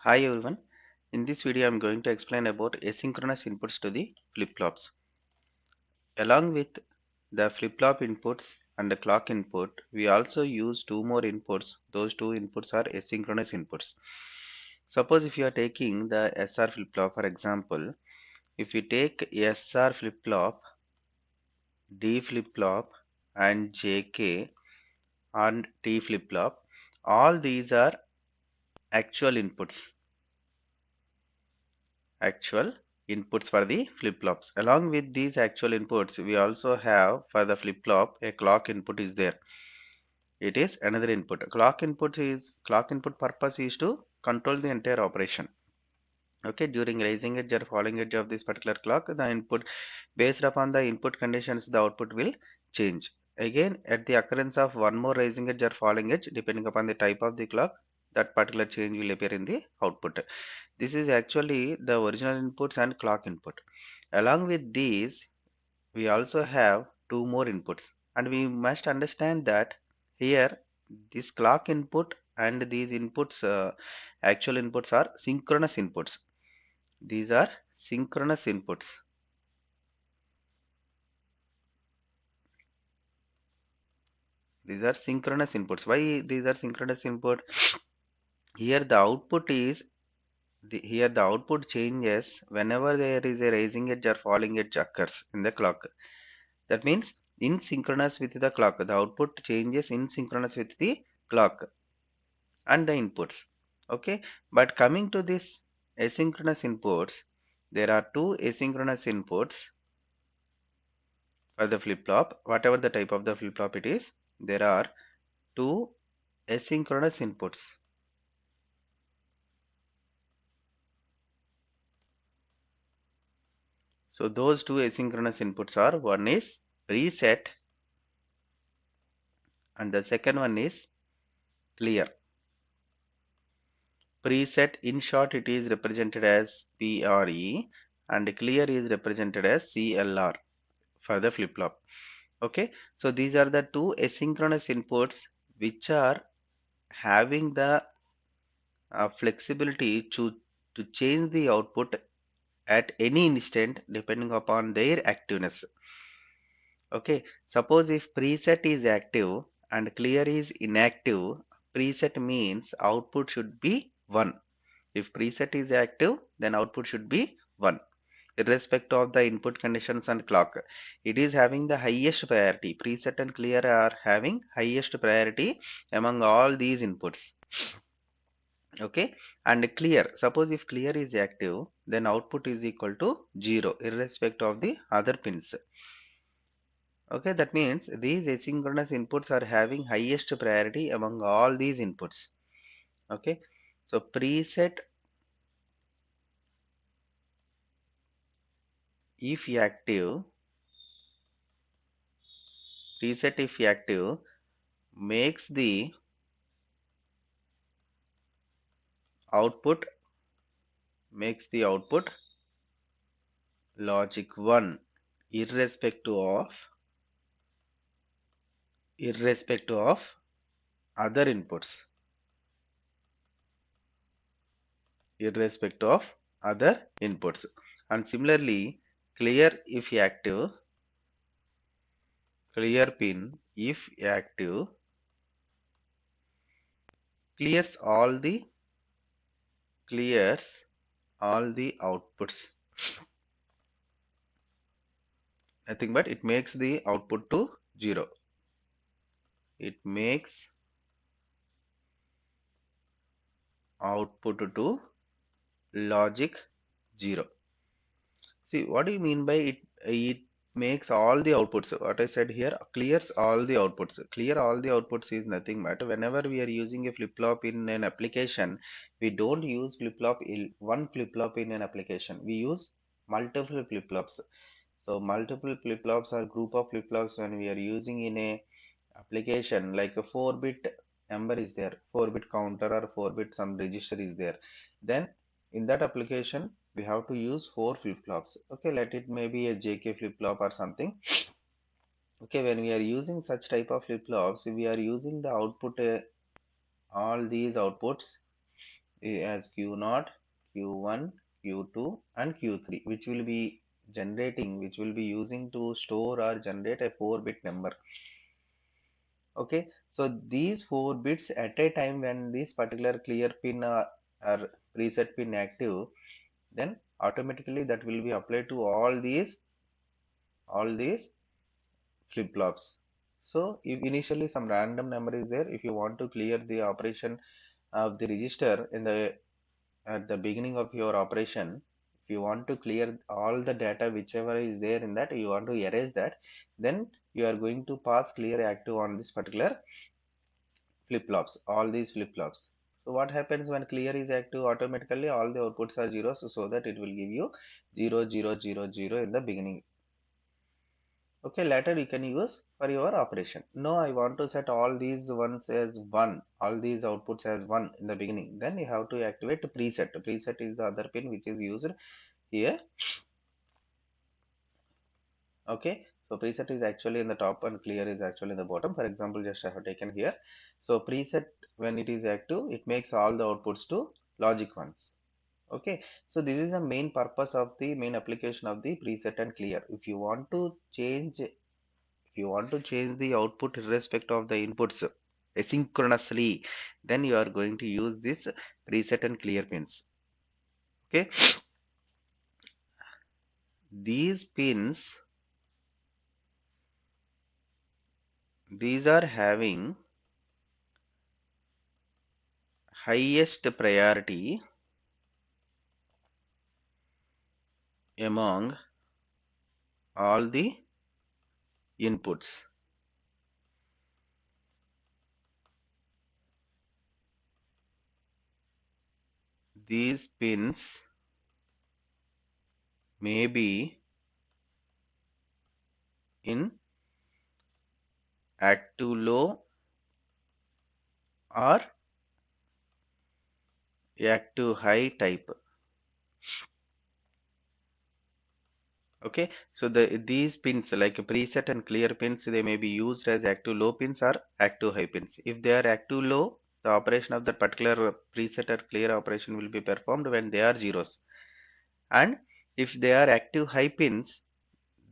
Hi everyone. In this video, I'm going to explain about asynchronous inputs to the flip-flops. Along with the flip-flop inputs and the clock input, we also use two more inputs. Those two inputs are asynchronous inputs. Suppose if you are taking the SR flip-flop, for example, if you take SR flip-flop, D flip-flop, and JK and T flip-flop, all these are actual inputs. Actual inputs for the flip-flops. Along with these actual inputs, we also have for the flip-flop a clock input is there. It is another input. Clock input purpose is to control the entire operation. Okay, during rising edge or falling edge of this particular clock, the input based upon the input conditions, the output will change. Again, at the occurrence of one more rising edge or falling edge, depending upon the type of the clock, that particular change will appear in the output. This is actually the original inputs and clock input. Along with these, we also have two more inputs, and we must understand that here this clock input and these inputs, actual inputs are synchronous inputs. These are synchronous inputs. These are synchronous inputs. Why these are synchronous input? Here the output is here the output changes whenever there is a rising edge or falling edge occurs in the clock. That means in synchronous with the clock. The output changes in synchronous with the clock and the inputs. Okay, but coming to this asynchronous inputs, there are two asynchronous inputs for the flip-flop. Whatever the type of the flip-flop it is, there are two asynchronous inputs. So those two asynchronous inputs are, one is preset and the second one is clear. Preset, in short, it is represented as PRE and clear is represented as CLR for the flip-flop. Okay, so these are the two asynchronous inputs which are having the flexibility to change the output at any instant depending upon their activeness. Okay, suppose if preset is active and clear is inactive, preset means output should be 1. If preset is active, then output should be 1, irrespective of the input conditions and clock. It is having the highest priority. Preset and clear are having highest priority among all these inputs. Okay, and clear. Suppose if clear is active, then output is equal to 0, irrespective of the other pins. Okay, that means these asynchronous inputs are having highest priority among all these inputs. Okay, so preset if active, preset if active makes the output logic 1 irrespective of other inputs, and similarly clear if active, clear pin if active clears all the outputs, nothing but it makes the output to 0. It makes output to logic 0. See, what do you mean by it? It makes all the outputs. What I said here, clears all the outputs. Clear all the outputs is nothing but whenever we are using a flip-flop in an application, we don't use one flip-flop in an application. We use multiple flip-flops. So multiple flip-flops are group of flip-flops when we are using in a application, like a 4-bit number is there, 4-bit counter or 4-bit some register is there. Then in that application we have to use 4 flip-flops. Okay, let it maybe a JK flip-flop or something. Okay, when we are using such type of flip-flops, we are using the output, all these outputs as Q0, Q1, Q2 and Q3, which will be which will be using to store or generate a 4-bit number. Okay, so these 4 bits at a time, when this particular clear pin or preset pin active, then automatically that will be applied to all these flip-flops. So if initially some random number is there, if you want to clear the operation of the register in the at the beginning of your operation, if you want to clear all the data whichever is there in that, you want to erase that, then you are going to pass clear active on this particular flip-flops, all these flip-flops. So what happens when clear is active, automatically all the outputs are zeros, so that it will give you 0 0 0 0 in the beginning. Okay, later you can use for your operation. No, I want to set all these ones as 1, all these outputs as 1 in the beginning. Then you have to activate preset. Preset is the other pin which is used here. Okay, so preset is actually in the top and clear is actually in the bottom. For example, just I have taken here. So preset, when it is active, it makes all the outputs to logic ones. Okay, so this is the main purpose of the main application of the preset and clear. If you want to change the output irrespective of the inputs asynchronously, then you are going to use this preset and clear pins. Okay, these pins, these are having highest priority among all the inputs. These pins may be in active low or active high type. Okay, so these pins like preset and clear pins, they may be used as active low pins or active high pins. If they are active low, the operation of that particular preset or clear operation will be performed when they are zeros. And if they are active high pins,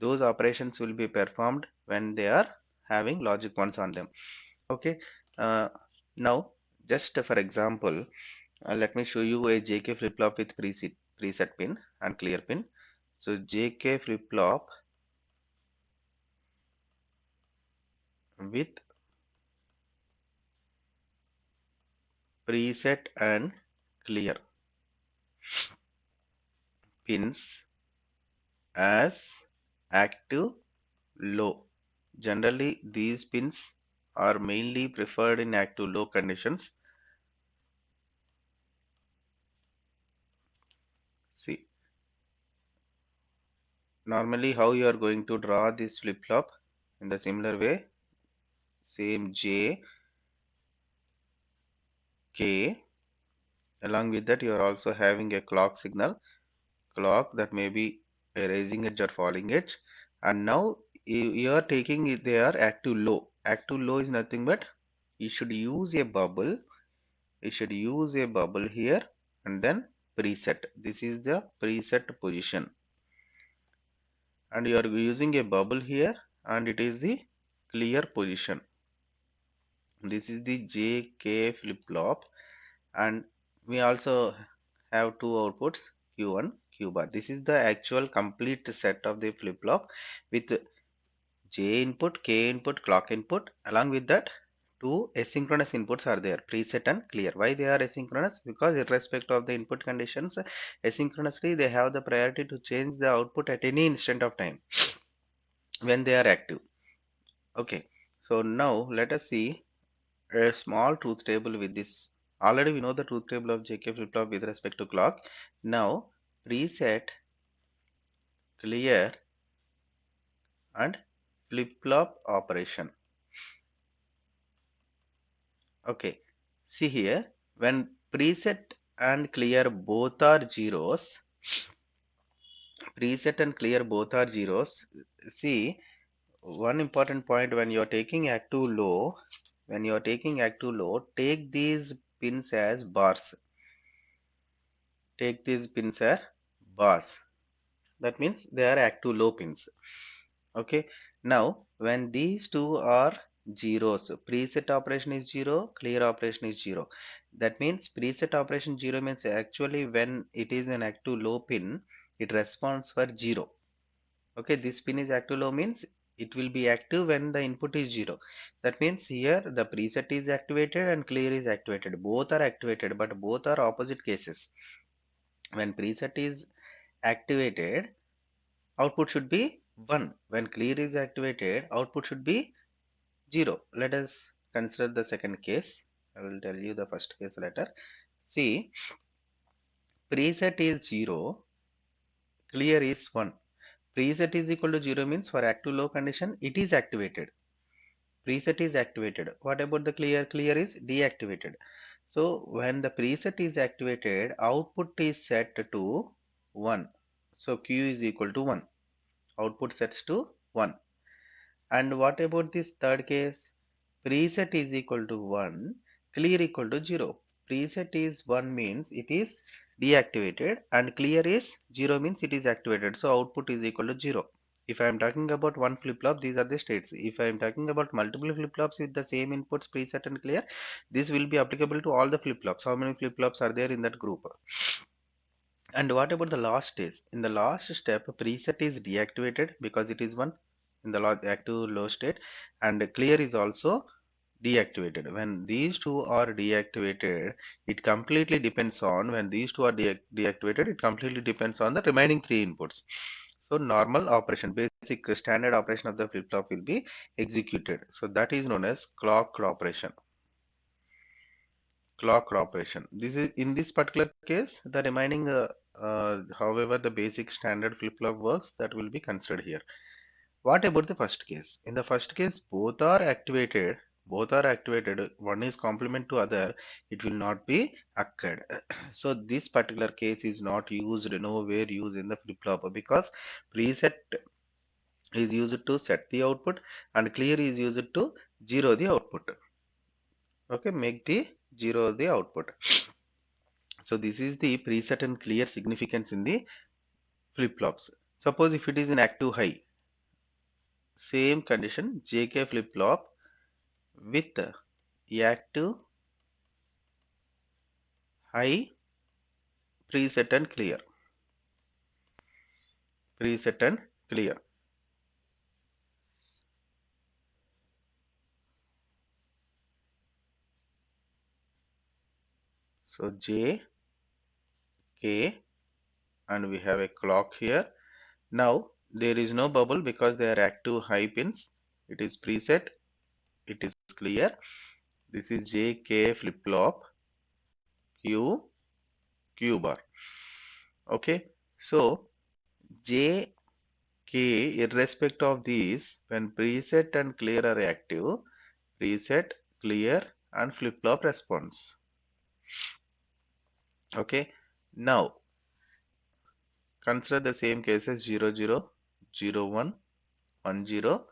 those operations will be performed when they are having logic ones on them. Okay, uh, now just for example, let me show you a JK flip-flop with preset pin and clear pin. So JK flip-flop with preset and clear pins as active low. Generally, these pins are mainly preferred in active low conditions. See, normally how you are going to draw this flip-flop in the similar way, same J, K, along with that you are also having a clock signal, clock that may be a rising edge or falling edge, and now you are taking it, they are active low. Active low is nothing but you should use a bubble, here and then preset. This is the preset position, and you are using a bubble here, and it is the clear position. This is the JK flip-flop, and we also have two outputs, Q1, Q bar. This is the actual complete set of the flip-flop with J input, K input, clock input. Along with that, two asynchronous inputs are there, preset and clear. Why they are asynchronous? Because irrespective of the input conditions, asynchronously they have the priority to change the output at any instant of time when they are active. Okay, so now let us see a small truth table with this. Already we know the truth table of JK flip-flop with respect to clock. Now preset, clear and flip-flop operation. Okay, see here, when preset and clear both are zeros, see, one important point, when you are taking active low, take these pins as bars. Take these pins are bars. That means they are active low pins. Okay. Now, when these two are zeros, preset operation is zero, clear operation is zero. That means preset operation zero means actually when it is an active low pin, it responds for zero. Okay, this pin is active low means it will be active when the input is zero. That means here the preset is activated and clear is activated. Both are activated, but both are opposite cases. When preset is activated, output should be 1. When clear is activated, output should be 0. Let us consider the second case. I will tell you the first case later. See, preset is 0, clear is 1. Preset is equal to 0 means for active low condition, it is activated. Preset is activated. What about the clear? Clear is deactivated. So when the preset is activated, output is set to 1. So Q is equal to 1. Output sets to 1. And what about this third case? Preset is equal to 1, clear equal to 0. Preset is 1 means it is deactivated and clear is 0 means it is activated. So output is equal to 0. If I am talking about one flip-flop, these are the states. If I am talking about multiple flip-flops with the same inputs, preset and clear, this will be applicable to all the flip-flops. How many flip-flops are there in that group? And what about the last stage? In the last step, preset is deactivated because it is one in the active low state, and clear is also deactivated. When these two are deactivated, it completely depends on when these two are deactivated, it completely depends on the remaining three inputs. So normal operation, basic standard operation of the flip-flop will be executed. So that is known as clocked operation. Clock operation. This is in this particular case, the remaining, however, the basic standard flip-flop works, that will be considered here. What about the first case? In the first case, both are activated. Both are activated. One is complement to other. It will not be occurred. So this particular case is not used, nowhere used in the flip-flop because preset is used to set the output and clear is used to zero the output. Okay, make the zero the output. So this is the preset and clear significance in the flip-flops. Suppose if it is in active high, same condition JK flip-flop with active high preset and clear. Preset and clear. So J, K, and we have a clock here. Now there is no bubble because they are active high pins. It is preset, it is clear. This is JK flip-flop Q, Q bar. Okay, so J K, irrespective of these, when preset and clear are active, preset, clear, and flip-flop response. Okay. Now, consider the same cases 0, 0, 0, 1, 1, 0,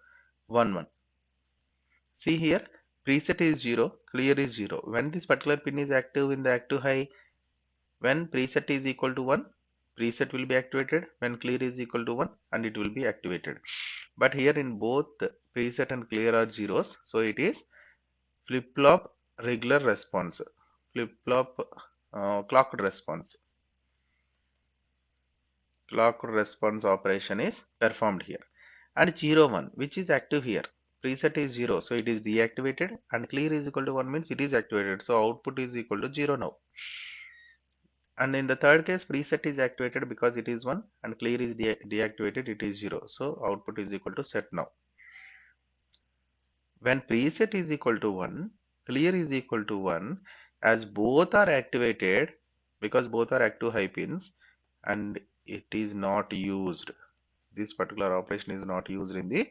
1, 1. See here, preset is 0, clear is 0. When this particular pin is active in the active high, when preset is equal to 1, preset will be activated. When clear is equal to 1, and it will be activated. But here in both preset and clear are zeros, so it is flip-flop regular response, flip-flop clocked response. Clocked response operation is performed here. And 0, 1, which is active here. Preset is 0, so it is deactivated, and clear is equal to 1 means it is activated. So output is equal to 0 now. And in the third case, preset is activated because it is 1, and clear is deactivated, it is 0. So output is equal to set now. When preset is equal to 1, clear is equal to 1, as both are activated, because both are active high pins, and it is not used. This particular operation is not used in the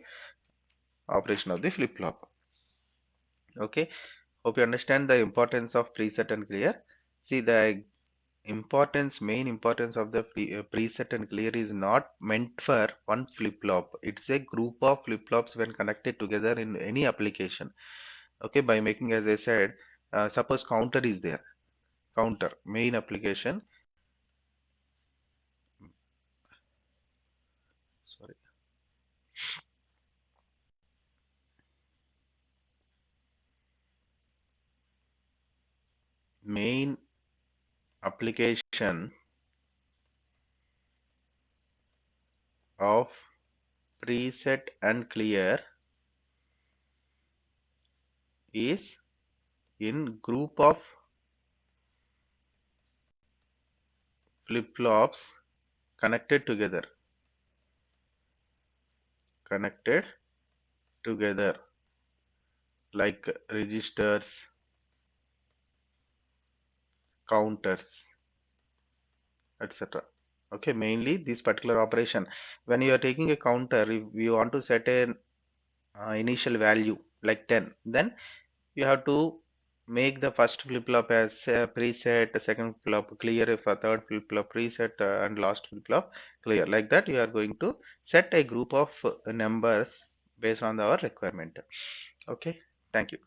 operation of the flip-flop. Okay, hope you understand the importance of preset and clear. See, the main importance of the preset and clear is not meant for one flip-flop. It's a group of flip-flops when connected together in any application. Okay, by making, as I said, suppose counter is there, counter main application, main application of preset and clear is in group of flip-flops connected together, connected together like registers, counters, etc. Okay, mainly this particular operation. When you are taking a counter, if you want to set an initial value like 10, then you have to make the first flip-flop as a preset, a second flip-flop clear, if a third flip-flop preset, and last flip-flop clear. Like that, you are going to set a group of numbers based on our requirement. Okay, thank you.